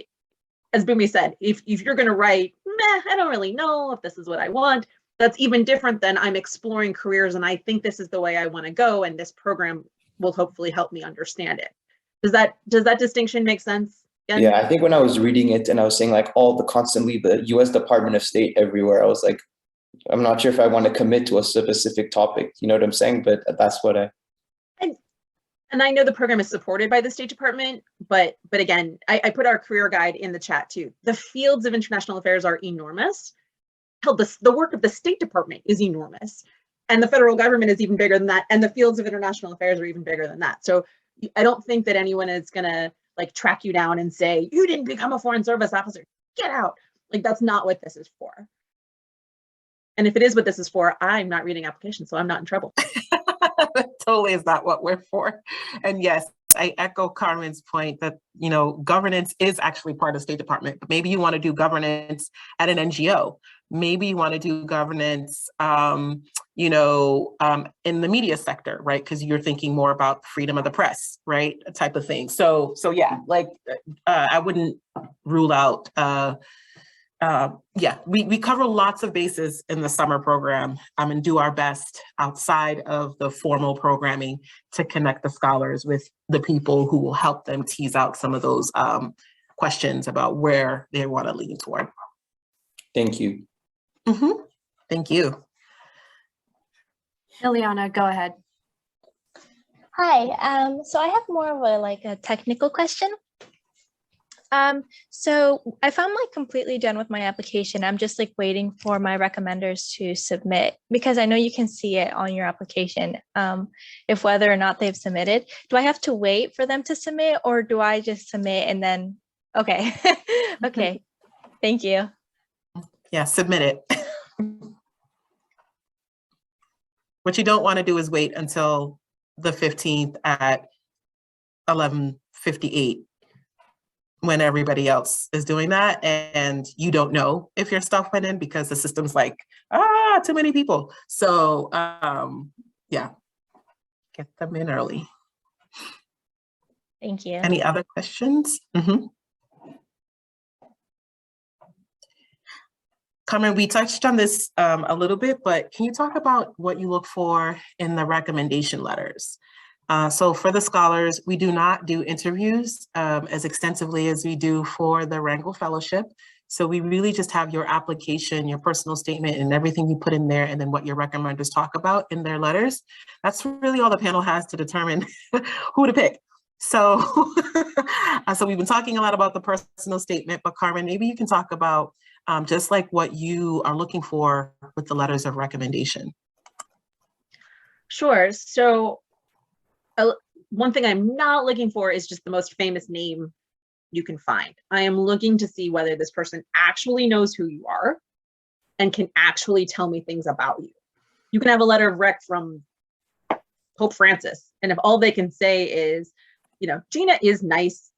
as Bumi said, if you're going to write, I don't really know if this is what I want, that's even different than I'm exploring careers and I think this is the way I want to go, and this program will hopefully help me understand it. Does that distinction make sense? Again? Yeah, I think when I was reading it and I was saying like constantly the US Department of State everywhere, I was like, I'm not sure if I want to commit to a specific topic. You know what I'm saying? But that's what And I know the program is supported by the State Department, but again, I put our career guide in the chat too. The fields of international affairs are enormous. Hell, the work of the State Department is enormous. And the federal government is even bigger than that. And the fields of international affairs are even bigger than that. So I don't think that anyone is gonna like track you down and say, you didn't become a foreign service officer, get out. Like, that's not what this is for. And if it is what this is for, I'm not reading applications, so I'm not in trouble. Totally is not what we're for. And yes, I echo Carmen's point that, you know, governance is actually part of State Department. Maybe you want to do governance at an NGO. Maybe you want to do governance, in the media sector, right? Because you're thinking more about freedom of the press, right? Type of thing. So yeah, like I wouldn't rule out. We cover lots of bases in the summer program and do our best outside of the formal programming to connect the scholars with the people who will help them tease out some of those questions about where they want to lean toward. Thank you. Mm-hmm. Thank you. Ileana, go ahead. Hi, so I have more of a technical question. So I found completely done with my application. I'm just waiting for my recommenders to submit, because I know you can see it on your application, if whether or not they've submitted. Do I have to wait for them to submit, or do I just submit and then, okay, okay, thank you. Yeah, submit it. What you don't want to do is wait until the 15th at 11:58 when everybody else is doing that, and you don't know if your stuff went in because the system's like, too many people. So yeah, get them in early. Thank you. Any other questions? Mm-hmm. Carmen, we touched on this a little bit, but can you talk about what you look for in the recommendation letters? So for the scholars, we do not do interviews as extensively as we do for the Rangel Fellowship. So we really just have your application, your personal statement, and everything you put in there, and then what your recommenders talk about in their letters. That's really all the panel has to determine who to pick. So, so we've been talking a lot about the personal statement, but Carmen, maybe you can talk about just like what you are looking for with the letters of recommendation. Sure. So one thing I'm not looking for is just the most famous name you can find. I am looking to see whether this person actually knows who you are and can actually tell me things about you. You can have a letter of rec from Pope Francis, and if all they can say is, you know, Gina is nice,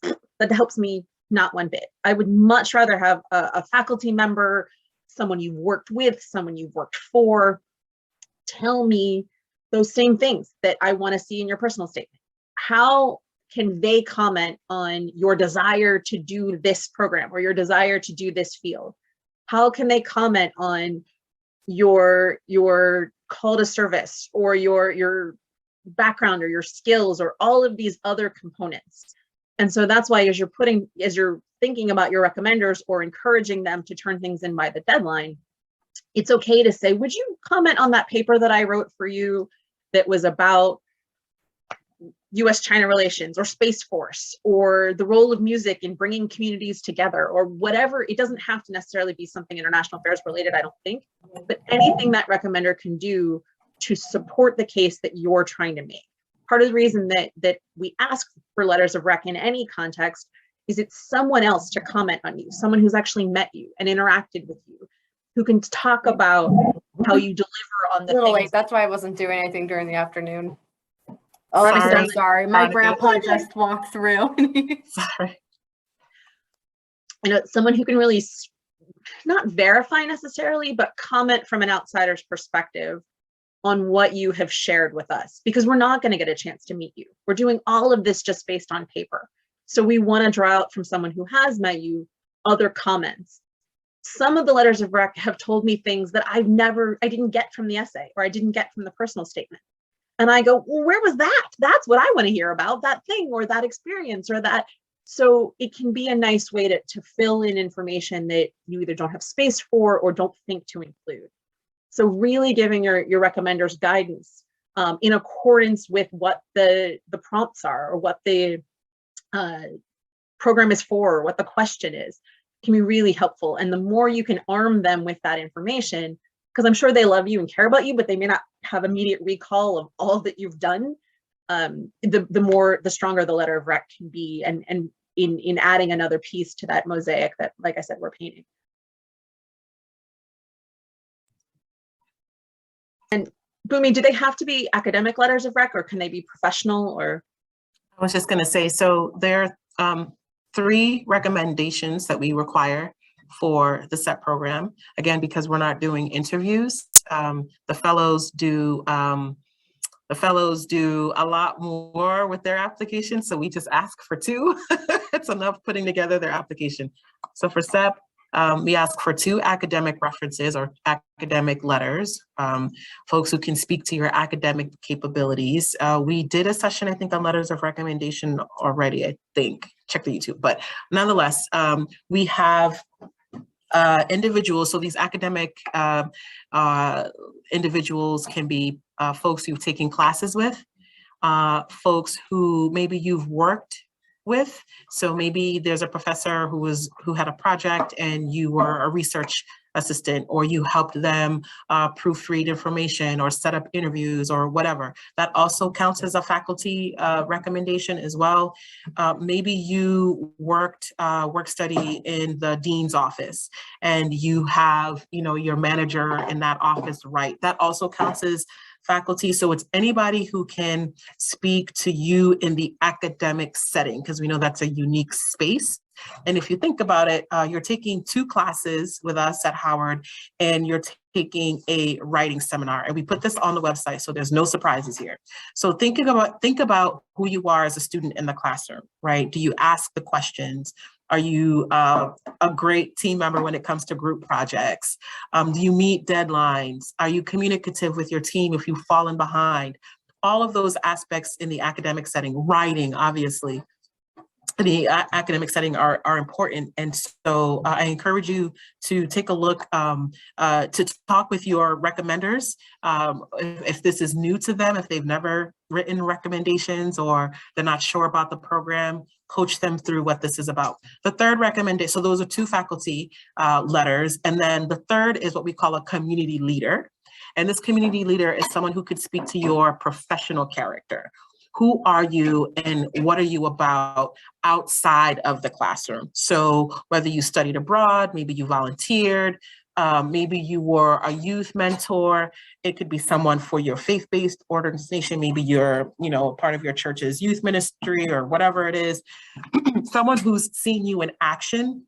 that helps me not one bit. I would much rather have a faculty member, someone you've worked with, someone you've worked for, tell me those same things that I want to see in your personal statement. How can they comment on your desire to do this program or your desire to do this field? How can they comment on your call to service or your background or your skills or all of these other components? And so that's why as you're thinking about your recommenders or encouraging them to turn things in by the deadline, it's okay to say, would you comment on that paper that I wrote for you that was about US-China relations or Space Force or the role of music in bringing communities together or whatever? It doesn't have to necessarily be something international affairs related, I don't think, but anything that recommender can do to support the case that you're trying to make. Part of the reason that we ask for letters of rec in any context is it's someone else to comment on you, someone who's actually met you and interacted with you, who can talk about how you deliver on the things. Late. That's why I wasn't doing anything during the afternoon. Oh, Sorry. I'm so sorry. My grandpa just walked through. Sorry. You know, someone who can really not verify necessarily, but comment from an outsider's perspective on what you have shared with us, because we're not going to get a chance to meet you. We're doing all of this just based on paper. So we want to draw out from someone who has met you other comments. Some of the letters of rec have told me things that I didn't get from the essay or I didn't get from the personal statement. And I go, well, where was that? That's what I want to hear about, that thing or that experience or that. So it can be a nice way to fill in information that you either don't have space for or don't think to include. So really giving your recommenders guidance in accordance with what the prompts are or what the program is for, or what the question is, can be really helpful. And the more you can arm them with that information, because I'm sure they love you and care about you, but they may not have immediate recall of all that you've done, the stronger the letter of rec can be, and in adding another piece to that mosaic that, like I said, we're painting. And Bhumi, do they have to be academic letters of rec, or can they be professional? Or I was just going to say, so there are 3 recommendations that we require for the SEP program. Again, because we're not doing interviews, the fellows do a lot more with their application. So we just ask for 2. It's enough putting together their application. So for SEP, we ask for 2 academic references or academic letters, folks who can speak to your academic capabilities. We did a session, I think, on letters of recommendation already, I think. Check the YouTube. But nonetheless, we have individuals. So these academic individuals can be folks you've taken classes with, folks who maybe you've worked with. So maybe there's a professor who had a project and you were a research assistant, or you helped them proofread information or set up interviews or whatever. That also counts as a faculty recommendation as well. Maybe you work study in the dean's office and you have, your manager in that office, right? That also counts as faculty. So it's anybody who can speak to you in the academic setting, because we know that's a unique space. And if you think about it, you're taking 2 classes with us at Howard, and you're taking a writing seminar, and we put this on the website, so there's no surprises here. So think about who you are as a student in the classroom, right? Do you ask the questions? Are you a great team member when it comes to group projects? Do you meet deadlines? Are you communicative with your team if you've fallen behind? All of those aspects in the academic setting, writing, obviously. academic setting are important. And so I encourage you to take a look, to talk with your recommenders. If this is new to them, if they've never written recommendations or they're not sure about the program, coach them through what this is about. The third recommendation, so those are 2 faculty letters. And then the third is what we call a community leader. And this community leader is someone who could speak to your professional character. Who are you and what are you about outside of the classroom? So whether you studied abroad, maybe you volunteered, maybe you were a youth mentor, it could be someone for your faith-based organization, maybe you're, part of your church's youth ministry or whatever it is, someone who's seen you in action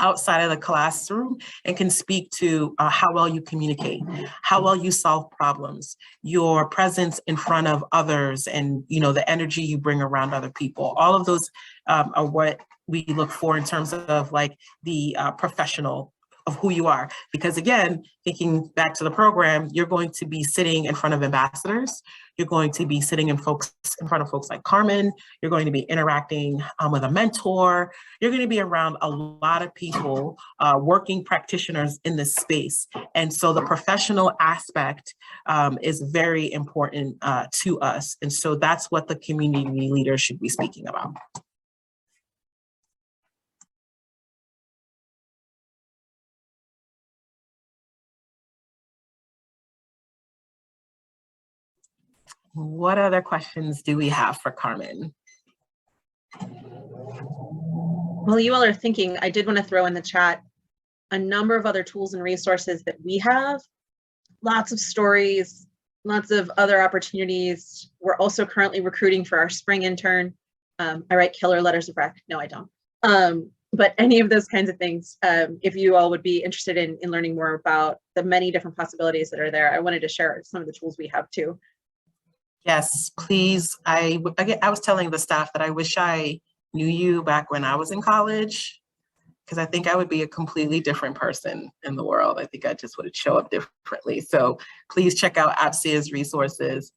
outside of the classroom and can speak to how well you communicate, how well you solve problems, your presence in front of others, and the energy you bring around other people. All of those are what we look for in terms of like the professional of who you are. Because again, thinking back to the program, you're going to be sitting in front of ambassadors. You're going to be sitting in front of folks like Carmen. You're going to be interacting with a mentor. You're going to be around a lot of people, working practitioners in this space. And so the professional aspect is very important to us. And so that's what the community leader should be speaking about. What other questions do we have for Carmen? While you all are thinking, I did want to throw in the chat a number of other tools and resources that we have. Lots of stories, lots of other opportunities. We're also currently recruiting for our spring intern. I write killer letters of rec. No, I don't. But any of those kinds of things, if you all would be interested in learning more about the many different possibilities that are there, I wanted to share some of the tools we have too. Yes, please. I was telling the staff that I wish I knew you back when I was in college, because I think I would be a completely different person in the world. I think I just would show up differently. So please check out APSIA's resources.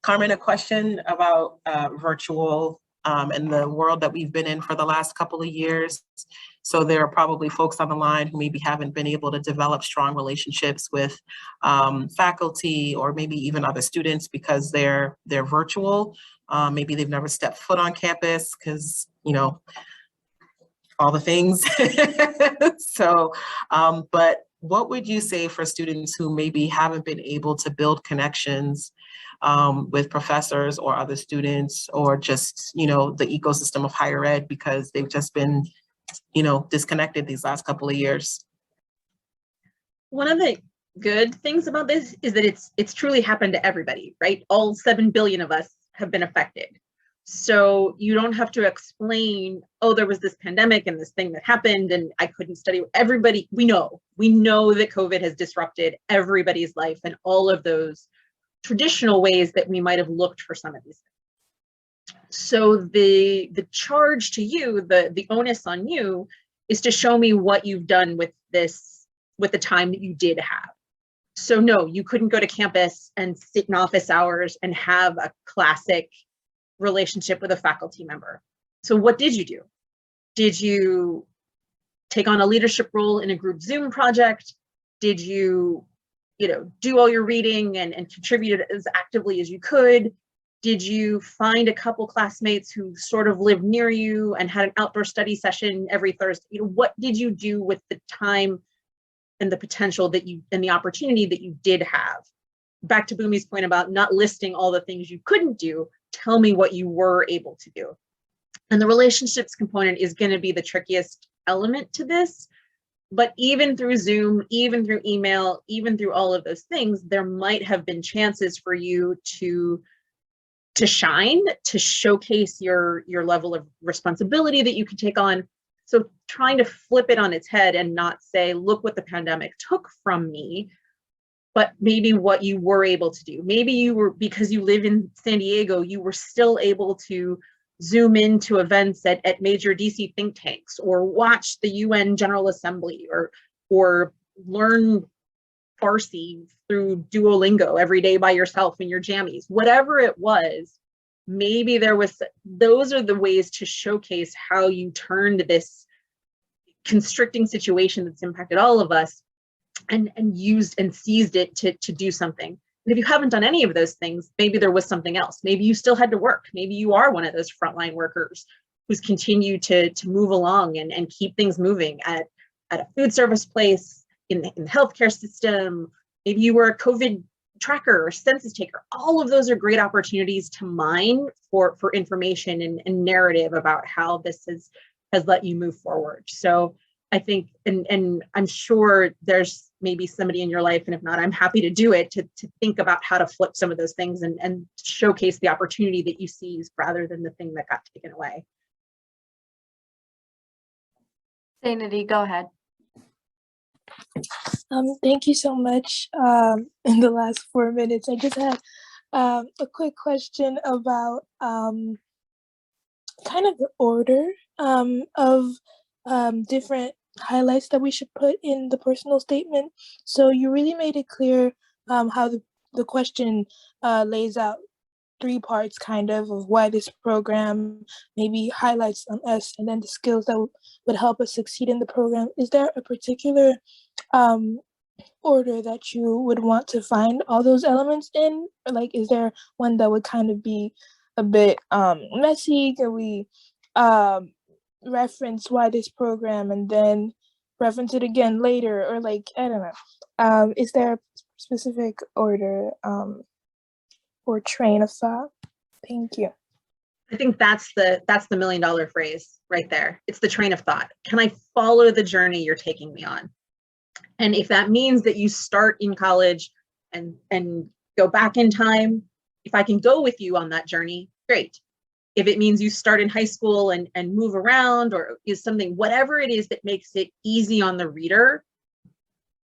Carmen, a question about virtual and the world that we've been in for the last couple of years. So there are probably folks on the line who maybe haven't been able to develop strong relationships with faculty or maybe even other students because they're virtual. Maybe they've never stepped foot on campus because, all the things. So, but what would you say for students who maybe haven't been able to build connections with professors or other students, or just, the ecosystem of higher ed because they've just been, disconnected these last couple of years? One of the good things about this is that it's truly happened to everybody, right? All 7 billion of us have been affected. So you don't have to explain, oh, there was this pandemic and this thing that happened and I couldn't study. Everybody, we know that COVID has disrupted everybody's life and all of those traditional ways that we might have looked for some of these things. So the charge to you, the onus on you is to show me what you've done with this, with the time that you did have. So no, you couldn't go to campus and sit in office hours and have a classic relationship with a faculty member. So what did you do? Did you take on a leadership role in a group Zoom project? Did you, do all your reading and contribute as actively as you could? Did you find a couple classmates who sort of lived near you and had an outdoor study session every Thursday? What did you do with the time and the potential that you, and the opportunity that you did have? Back to Bumi's point about not listing all the things you couldn't do, tell me what you were able to do. And the relationships component is going to be the trickiest element to this. But even through Zoom, even through email, even through all of those things, there might have been chances for you to shine, to showcase your level of responsibility that you could take on. So trying to flip it on its head and not say, look what the pandemic took from me, but maybe what you were able to do. Maybe you were, because you live in San Diego, you were still able to Zoom into events at major DC think tanks, or watch the UN General Assembly, or learn Farsi through Duolingo every day by yourself in your jammies. Whatever it was, maybe those are the ways to showcase how you turned this constricting situation that's impacted all of us and used and seized it to do something. And if you haven't done any of those things, maybe there was something else. Maybe you still had to work. Maybe you are one of those frontline workers who's continued to move along and keep things moving at a food service place, in the healthcare system. Maybe you were a COVID tracker or census taker. All of those are great opportunities to mine for information and narrative about how this has let you move forward. So I think, and I'm sure there's maybe somebody in your life, and if not, I'm happy to do it, to think about how to flip some of those things and showcase the opportunity that you seized rather than the thing that got taken away. Sanity, go ahead. Thank you so much. In the last 4 minutes, I just had a quick question about kind of the order of different highlights that we should put in the personal statement. So you really made it clear how the question lays out 3 parts kind of why this program maybe highlights on us and then the skills that would help us succeed in the program. Is there a particular order that you would want to find all those elements in? Or like, is there one that would kind of be a bit messy? Can we reference why this program and then reference it again later? Or like, I don't know. Is there a specific order or train of thought? Thank you. I think that's the $1 million phrase right there. It's the train of thought. Can I follow the journey you're taking me on? And if that means that you start in college and go back in time, if I can go with you on that journey, great. If it means you start in high school and move around, or is something, whatever it is that makes it easy on the reader,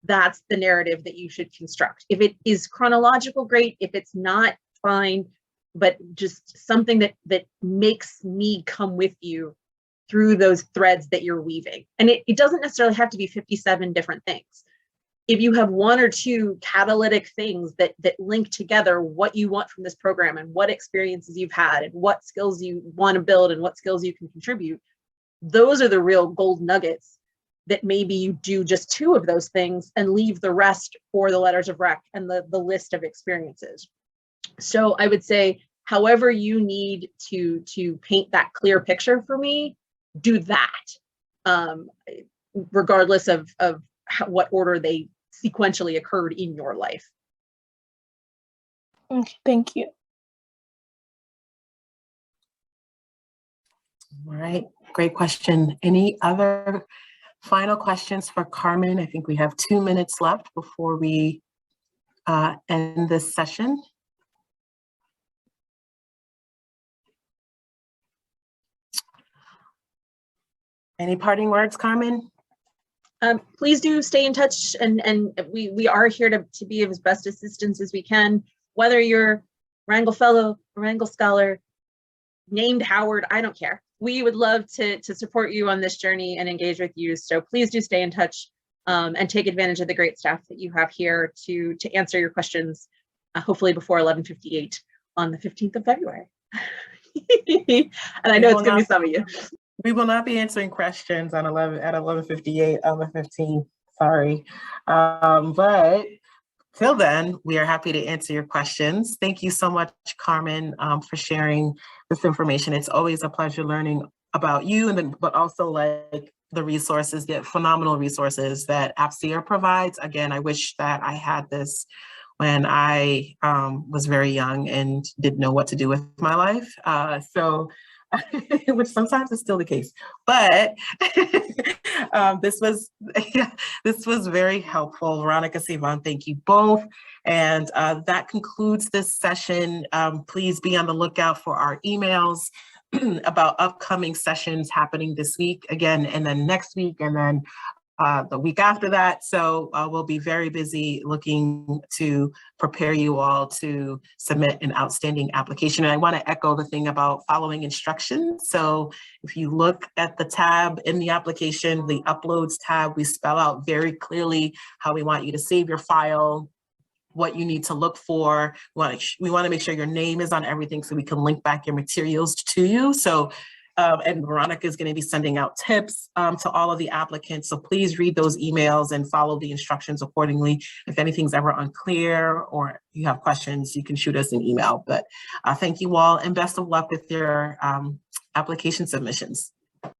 that's the narrative that you should construct. If it is chronological, great. If it's not, fine, but just something that makes me come with you through those threads that you're weaving. And it doesn't necessarily have to be 57 different things. If you have 1 or 2 catalytic things that link together what you want from this program and what experiences you've had and what skills you want to build and what skills you can contribute, those are the real gold nuggets that maybe you do just 2 of those things and leave the rest for the letters of rec and the list of experiences. So I would say, however you need to paint that clear picture for me, do that, regardless of what order they sequentially occurred in your life. Okay, thank you. All right, great question. Any other final questions for Carmen? I think we have 2 minutes left before we end this session. Any parting words, Carmen? Please do stay in touch, and we are here to be of as best assistance as we can, whether you're Rangel Fellow, Rangel Scholar, named Howard, I don't care. We would love to support you on this journey and engage with you. So please do stay in touch and take advantage of the great staff that you have here to answer your questions, hopefully before 11:58 on the 15th of February. And I know it's gonna be some of you. We will not be answering questions at 11:58 on the 15th, sorry. But till then, we are happy to answer your questions. Thank you so much, Carmen, for sharing this information. It's always a pleasure learning about you, but also like the resources, the phenomenal resources that APSIA provides. Again, I wish that I had this when I was very young and didn't know what to do with my life. Which sometimes is still the case, but this was very helpful. Veronica, Sivan, thank you both. And that concludes this session. Please be on the lookout for our emails about upcoming sessions happening this week again, and then next week, and then the week after that. So we'll be very busy looking to prepare you all to submit an outstanding application. And I want to echo the thing about following instructions. So if you look at the tab in the application, the uploads tab, we spell out very clearly how we want you to save your file, what you need to look for. We want to make sure your name is on everything so we can link back your materials to you. So, and Veronica is going to be sending out tips to all of the applicants. So please read those emails and follow the instructions accordingly. If anything's ever unclear or you have questions, you can shoot us an email. But thank you all and best of luck with your application submissions.